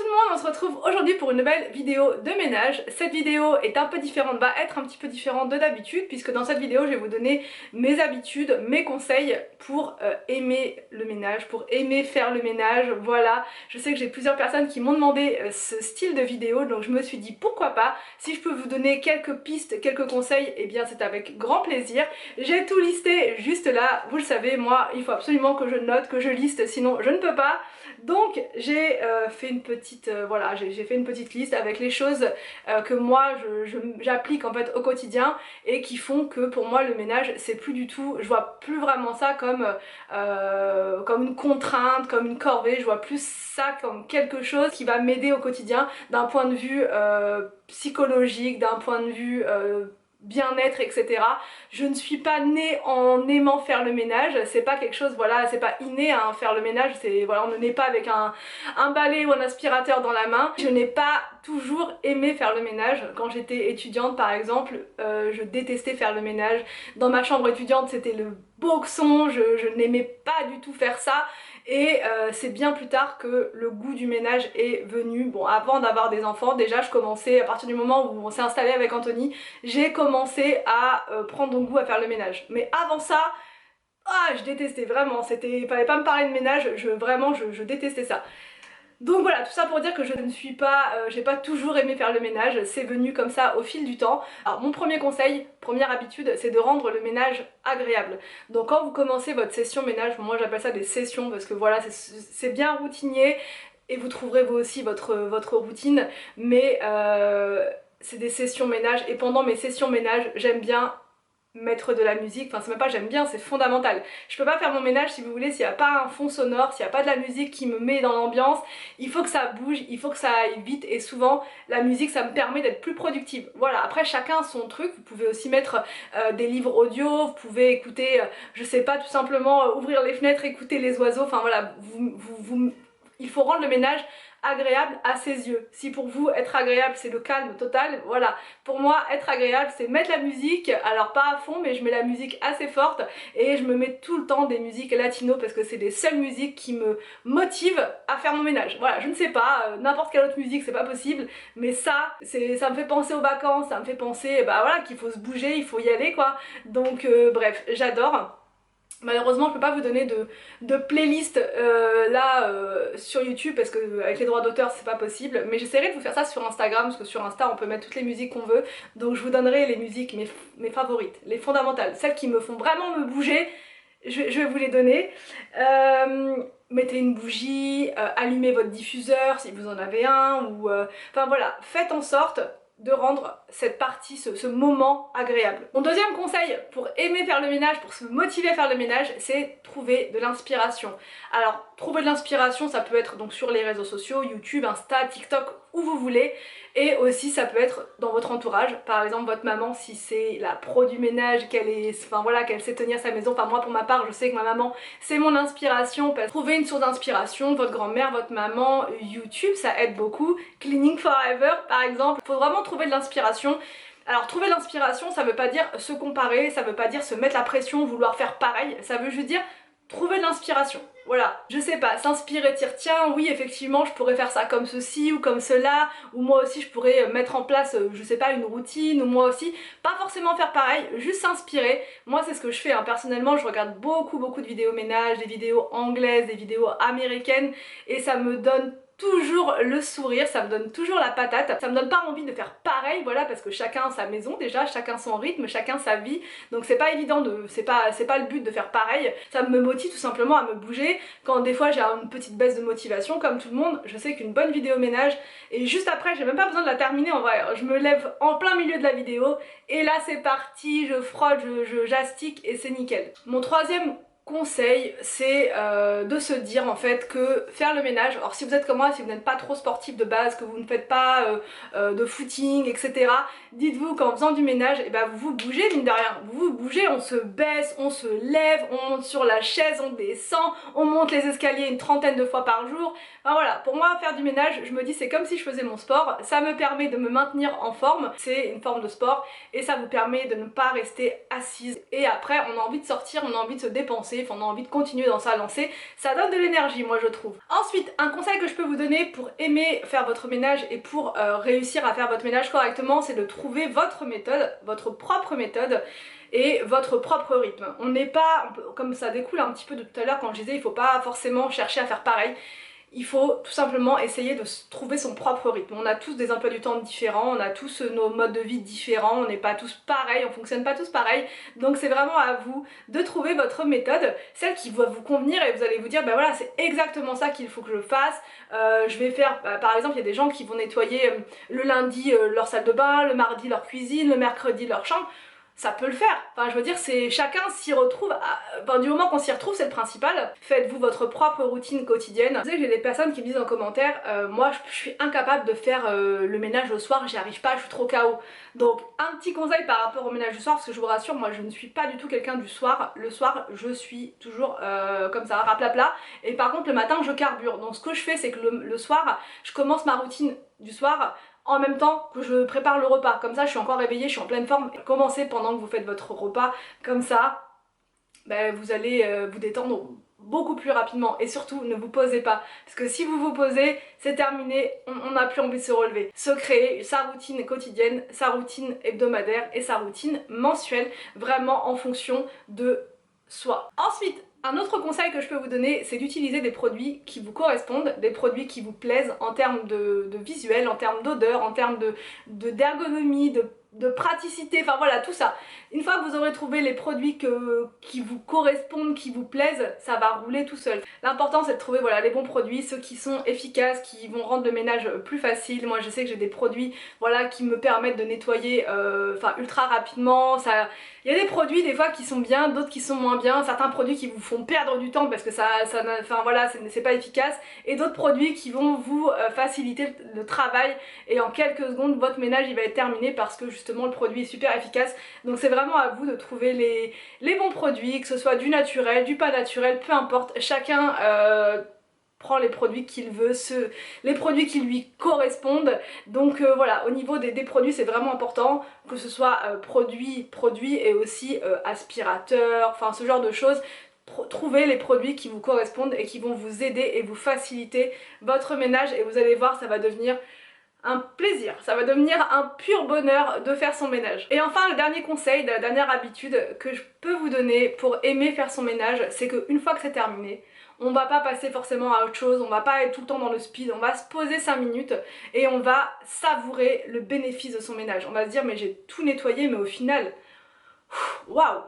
le monde, on se retrouve aujourd'hui pour une nouvelle vidéo de ménage. Cette vidéo est un peu différente, va être un petit peu différente de d'habitude, puisque dans cette vidéo je vais vous donner mes habitudes, mes conseils pour aimer le ménage, pour aimer faire le ménage. Voilà, je sais que j'ai plusieurs personnes qui m'ont demandé ce style de vidéo, donc je me suis dit pourquoi pas. Si je peux vous donner quelques pistes, quelques conseils, et bien c'est avec grand plaisir. J'ai tout listé juste là, vous le savez, moi il faut absolument que je note, que je liste, sinon je ne peux pas. Donc j'ai fait une petite voilà, j'ai fait une petite liste avec les choses que moi j'applique en fait au quotidien et qui font que pour moi le ménage c'est plus du tout, je vois plus vraiment ça comme une contrainte, comme une corvée, je vois plus ça comme quelque chose qui va m'aider au quotidien d'un point de vue psychologique, d'un point de vue bien-être, etc. Je ne suis pas née en aimant faire le ménage, c'est pas quelque chose, voilà, c'est pas inné hein, faire le ménage, c'est voilà, on ne naît pas avec un balai ou un aspirateur dans la main. Je n'ai pas toujours aimé faire le ménage. Quand j'étais étudiante par exemple, je détestais faire le ménage. Dans ma chambre étudiante c'était le boxon, je n'aimais pas du tout faire ça. Et c'est bien plus tard que le goût du ménage est venu. Bon, avant d'avoir des enfants, déjà je commençais, à partir du moment où on s'est installé avec Anthony, j'ai commencé à prendre goût à faire le ménage. Mais avant ça, je détestais vraiment, fallait pas me parler de ménage, vraiment je détestais ça. Donc voilà, tout ça pour dire que je ne suis pas, j'ai pas toujours aimé faire le ménage, c'est venu comme ça au fil du temps. Alors mon premier conseil, première habitude, c'est de rendre le ménage agréable. Donc quand vous commencez votre session ménage, moi j'appelle ça des sessions parce que voilà, c'est bien routinier et vous trouverez vous aussi votre routine, mais c'est des sessions ménage et pendant mes sessions ménage, j'aime bien mettre de la musique, enfin c'est même pas j'aime bien, c'est fondamental. Je peux pas faire mon ménage si vous voulez s'il n'y a pas un fond sonore, s'il n'y a pas de la musique qui me met dans l'ambiance, il faut que ça bouge, il faut que ça aille vite et souvent la musique ça me permet d'être plus productive. Voilà, après chacun son truc, vous pouvez aussi mettre des livres audio, vous pouvez écouter, je sais pas, tout simplement ouvrir les fenêtres, écouter les oiseaux, enfin voilà, il faut rendre le ménage agréable à ses yeux. Si pour vous être agréable c'est le calme total, voilà. Pour moi être agréable c'est mettre la musique, alors pas à fond mais je mets la musique assez forte et je me mets tout le temps des musiques latino parce que c'est les seules musiques qui me motivent à faire mon ménage. Voilà, je ne sais pas, n'importe quelle autre musique c'est pas possible, mais ça me fait penser aux vacances, ça me fait penser bah voilà qu'il faut se bouger, il faut y aller quoi. Donc bref, j'adore. Malheureusement je peux pas vous donner de playlist sur YouTube parce que avec les droits d'auteur c'est pas possible, mais j'essaierai de vous faire ça sur Instagram parce que sur Insta on peut mettre toutes les musiques qu'on veut, donc je vous donnerai les musiques, mes favorites, les fondamentales, celles qui me font vraiment me bouger, je vais vous les donner. Mettez une bougie, allumez votre diffuseur si vous en avez un, ou enfin voilà, faites en sorte de rendre cette partie, ce moment agréable. Mon deuxième conseil pour aimer faire le ménage, pour se motiver à faire le ménage, c'est trouver de l'inspiration. Alors trouver de l'inspiration ça peut être donc sur les réseaux sociaux, YouTube, Insta, TikTok, où vous voulez, et aussi ça peut être dans votre entourage, par exemple votre maman si c'est la pro du ménage, qu'elle sait tenir sa maison. Enfin moi pour ma part je sais que ma maman c'est mon inspiration, trouver une source d'inspiration, votre grand-mère, votre maman, YouTube ça aide beaucoup, Cleaning Forever par exemple, il faut vraiment trouver de l'inspiration. Alors trouver de l'inspiration ça veut pas dire se comparer, ça veut pas dire se mettre la pression, vouloir faire pareil, ça veut juste dire trouver de l'inspiration. Voilà, je sais pas, s'inspirer, dire tiens oui effectivement je pourrais faire ça comme ceci ou comme cela, ou moi aussi je pourrais mettre en place je sais pas une routine, ou moi aussi, pas forcément faire pareil, juste s'inspirer. Moi c'est ce que je fais hein. Personnellement je regarde beaucoup de vidéos ménage, des vidéos anglaises, des vidéos américaines et ça me donne toujours le sourire, ça me donne toujours la patate, ça me donne pas envie de faire pareil, voilà, parce que chacun a sa maison déjà, chacun son rythme, chacun sa vie, donc c'est pas évident c'est pas le but de faire pareil, ça me motive tout simplement à me bouger. Quand des fois j'ai une petite baisse de motivation, comme tout le monde, je sais qu'une bonne vidéo ménage, et juste après j'ai même pas besoin de la terminer en vrai, je me lève en plein milieu de la vidéo, et là c'est parti, je frotte, j'astique, et c'est nickel. Mon troisième conseil c'est de se dire en fait que faire le ménage, alors si vous êtes comme moi, si vous n'êtes pas trop sportif de base, que vous ne faites pas de footing etc, dites-vous qu'en faisant du ménage, et ben vous vous bougez mine de rien, vous vous bougez, on se baisse, on se lève, on monte sur la chaise, on descend, on monte les escaliers une trentaine de fois par jour. Enfin voilà, pour moi faire du ménage, je me dis c'est comme si je faisais mon sport, ça me permet de me maintenir en forme, c'est une forme de sport et ça vous permet de ne pas rester assise, et après on a envie de sortir, on a envie de se dépenser, sportif, on a envie de continuer dans sa lancée, ça donne de l'énergie moi je trouve. Ensuite, un conseil que je peux vous donner pour aimer faire votre ménage et pour réussir à faire votre ménage correctement, c'est de trouver votre méthode, votre propre méthode et votre propre rythme. On n'est pas, comme ça découle un petit peu de tout à l'heure quand je disais il faut pas forcément chercher à faire pareil. Il faut tout simplement essayer de trouver son propre rythme. On a tous des emplois du temps différents, on a tous nos modes de vie différents, on n'est pas tous pareils, on fonctionne pas tous pareil. Donc c'est vraiment à vous de trouver votre méthode, celle qui va vous convenir et vous allez vous dire bah voilà c'est exactement ça qu'il faut que je fasse. Je vais faire, par exemple il y a des gens qui vont nettoyer le lundi leur salle de bain, le mardi leur cuisine, le mercredi leur chambre. Ça peut le faire, enfin je veux dire c'est chacun s'y retrouve, enfin, du moment qu'on s'y retrouve c'est le principal. Faites-vous votre propre routine quotidienne. Vous savez que j'ai des personnes qui me disent en commentaire moi je suis incapable de faire le ménage le soir, j'y arrive pas, je suis trop KO. Donc un petit conseil par rapport au ménage du soir, parce que je vous rassure moi je ne suis pas du tout quelqu'un du soir. Le soir je suis toujours comme ça, raplapla, et par contre le matin je carbure. Donc ce que je fais c'est que le soir je commence ma routine du soir en même temps que je prépare le repas. Comme ça je suis encore réveillée, je suis en pleine forme. Commencez pendant que vous faites votre repas, comme ça ben, vous allez vous détendre beaucoup plus rapidement. Et surtout ne vous posez pas, parce que si vous vous posez c'est terminé, on n'a plus envie de se relever. Se créer sa routine quotidienne, sa routine hebdomadaire et sa routine mensuelle, vraiment en fonction de soi. Ensuite, un autre conseil que je peux vous donner, c'est d'utiliser des produits qui vous correspondent, des produits qui vous plaisent en termes de visuel, en termes d'odeur, en termes d'ergonomie, de praticité, enfin voilà tout ça. Une fois que vous aurez trouvé les produits qui vous correspondent, qui vous plaisent, ça va rouler tout seul. L'important c'est de trouver voilà, les bons produits, ceux qui sont efficaces, qui vont rendre le ménage plus facile. Moi je sais que j'ai des produits voilà, qui me permettent de nettoyer ultra rapidement. Il y a des produits des fois qui sont bien, d'autres qui sont moins bien, certains produits qui vous font perdre du temps parce que c'est pas efficace, et d'autres produits qui vont vous faciliter le travail et en quelques secondes votre ménage il va être terminé parce que justement le produit est super efficace. Donc c'est vraiment à vous de trouver les bons produits, que ce soit du naturel, du pas naturel, peu importe, chacun prend les produits qu'il veut, les produits qui lui correspondent. Donc voilà, au niveau des produits c'est vraiment important que ce soit produit et aussi aspirateur, enfin ce genre de choses. Trouvez les produits qui vous correspondent et qui vont vous aider et vous faciliter votre ménage, et vous allez voir ça va devenir un plaisir, ça va devenir un pur bonheur de faire son ménage. Et enfin le dernier conseil, la dernière habitude que je peux vous donner pour aimer faire son ménage, c'est qu'une fois que c'est terminé, on va pas passer forcément à autre chose, on va pas être tout le temps dans le speed, on va se poser 5 minutes et on va savourer le bénéfice de son ménage. On va se dire mais j'ai tout nettoyé mais au final, waouh,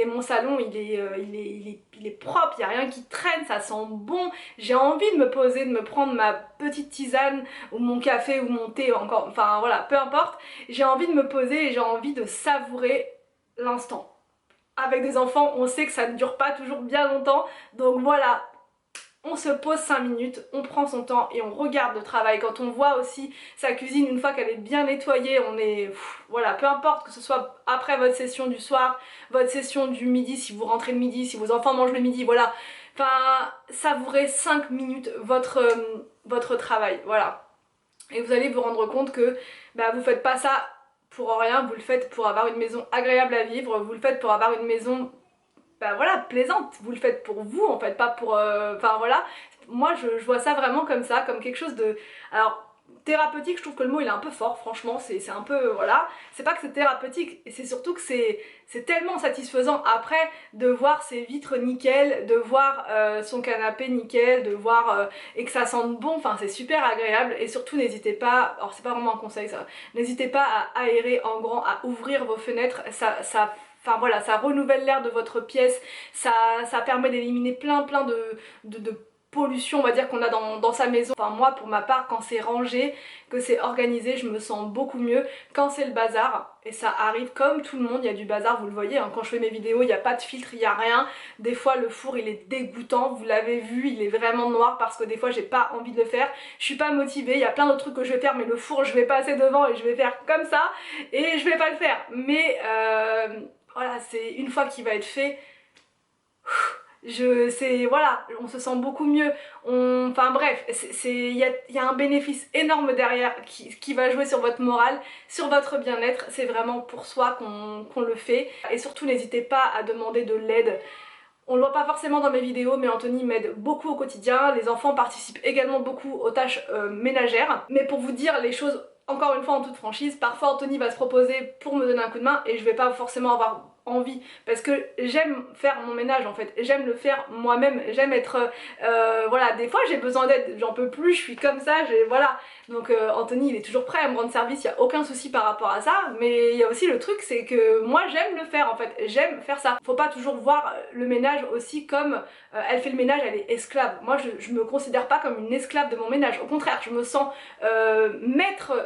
mon salon il est propre, il n'y a rien qui traîne, ça sent bon, j'ai envie de me poser, de me prendre ma petite tisane ou mon café ou mon thé, encore, enfin voilà, peu importe, j'ai envie de me poser et j'ai envie de savourer l'instant. Avec des enfants, on sait que ça ne dure pas toujours bien longtemps, donc voilà, on se pose 5 minutes, on prend son temps et on regarde le travail. Quand on voit aussi sa cuisine une fois qu'elle est bien nettoyée, on est... voilà, peu importe que ce soit après votre session du soir, votre session du midi, si vous rentrez le midi, si vos enfants mangent le midi, voilà. Enfin, savourez 5 minutes votre travail, voilà. Et vous allez vous rendre compte que bah, vous faites pas ça pour rien, vous le faites pour avoir une maison agréable à vivre, vous le faites pour avoir une maison bah voilà, plaisante, vous le faites pour vous en fait, pas pour... Enfin voilà, moi je vois ça vraiment comme ça, comme quelque chose de... Alors, thérapeutique, je trouve que le mot il est un peu fort, franchement, c'est un peu... Voilà, c'est pas que c'est thérapeutique, et c'est surtout que c'est tellement satisfaisant après de voir ses vitres nickel, de voir son canapé nickel, de voir... et que ça sente bon, enfin c'est super agréable, et surtout n'hésitez pas, alors c'est pas vraiment un conseil ça, n'hésitez pas à aérer en grand, à ouvrir vos fenêtres, enfin voilà, ça renouvelle l'air de votre pièce, ça permet d'éliminer plein de pollution on va dire qu'on a dans sa maison. Enfin moi pour ma part quand c'est rangé, que c'est organisé, je me sens beaucoup mieux. Quand c'est le bazar, et ça arrive comme tout le monde, il y a du bazar, vous le voyez, hein, quand je fais mes vidéos il n'y a pas de filtre, il n'y a rien. Des fois le four il est dégoûtant, vous l'avez vu, il est vraiment noir parce que des fois j'ai pas envie de le faire, je suis pas motivée, il y a plein d'autres trucs que je vais faire mais le four je vais passer devant et je vais faire comme ça et je vais pas le faire. Mais voilà, c'est une fois qu'il va être fait, voilà, on se sent beaucoup mieux, enfin bref, il y a un bénéfice énorme derrière qui va jouer sur votre morale, sur votre bien-être, c'est vraiment pour soi qu'on le fait. Et surtout n'hésitez pas à demander de l'aide. On le voit pas forcément dans mes vidéos, mais Anthony m'aide beaucoup au quotidien. Les enfants participent également beaucoup aux tâches ménagères. Mais pour vous dire les choses, encore une fois en toute franchise, parfois Anthony va se proposer pour me donner un coup de main et je vais pas forcément avoir envie parce que j'aime faire mon ménage en fait, j'aime le faire moi-même, j'aime être voilà, des fois j'ai besoin d'aide, j'en peux plus, je suis comme ça, voilà, donc Anthony il est toujours prêt à me rendre service, il n'y a aucun souci par rapport à ça, mais il y a aussi le truc c'est que moi j'aime le faire en fait, j'aime faire ça. Faut pas toujours voir le ménage aussi comme elle fait le ménage, elle est esclave. Moi je me considère pas comme une esclave de mon ménage, au contraire je me sens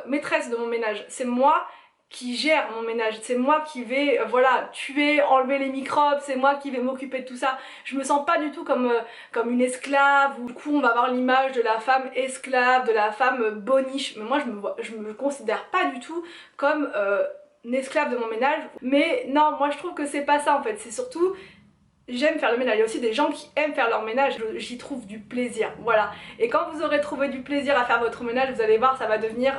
maîtresse de mon ménage, c'est moi qui gère mon ménage, c'est moi qui vais voilà, tuer, enlever les microbes, c'est moi qui vais m'occuper de tout ça. Je me sens pas du tout comme une esclave, ou du coup on va avoir l'image de la femme esclave, de la femme boniche, mais moi je me considère pas du tout comme une esclave de mon ménage. Mais non, moi je trouve que c'est pas ça en fait, c'est surtout j'aime faire le ménage. Il y a aussi des gens qui aiment faire leur ménage, j'y trouve du plaisir, voilà. Et quand vous aurez trouvé du plaisir à faire votre ménage, vous allez voir, ça va devenir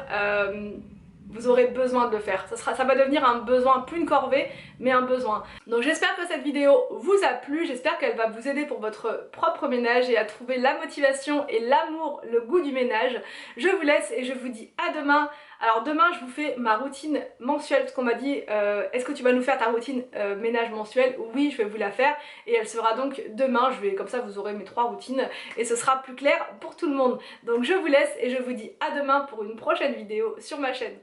vous aurez besoin de le faire. Ça va devenir un besoin, plus une corvée, mais un besoin. Donc j'espère que cette vidéo vous a plu, j'espère qu'elle va vous aider pour votre propre ménage et à trouver la motivation et l'amour, le goût du ménage. Je vous laisse et je vous dis à demain. Alors demain je vous fais ma routine mensuelle parce qu'on m'a dit est-ce que tu vas nous faire ta routine ménage mensuelle? Oui, je vais vous la faire et elle sera donc demain. Comme ça vous aurez mes 3 routines et ce sera plus clair pour tout le monde. Donc je vous laisse et je vous dis à demain pour une prochaine vidéo sur ma chaîne.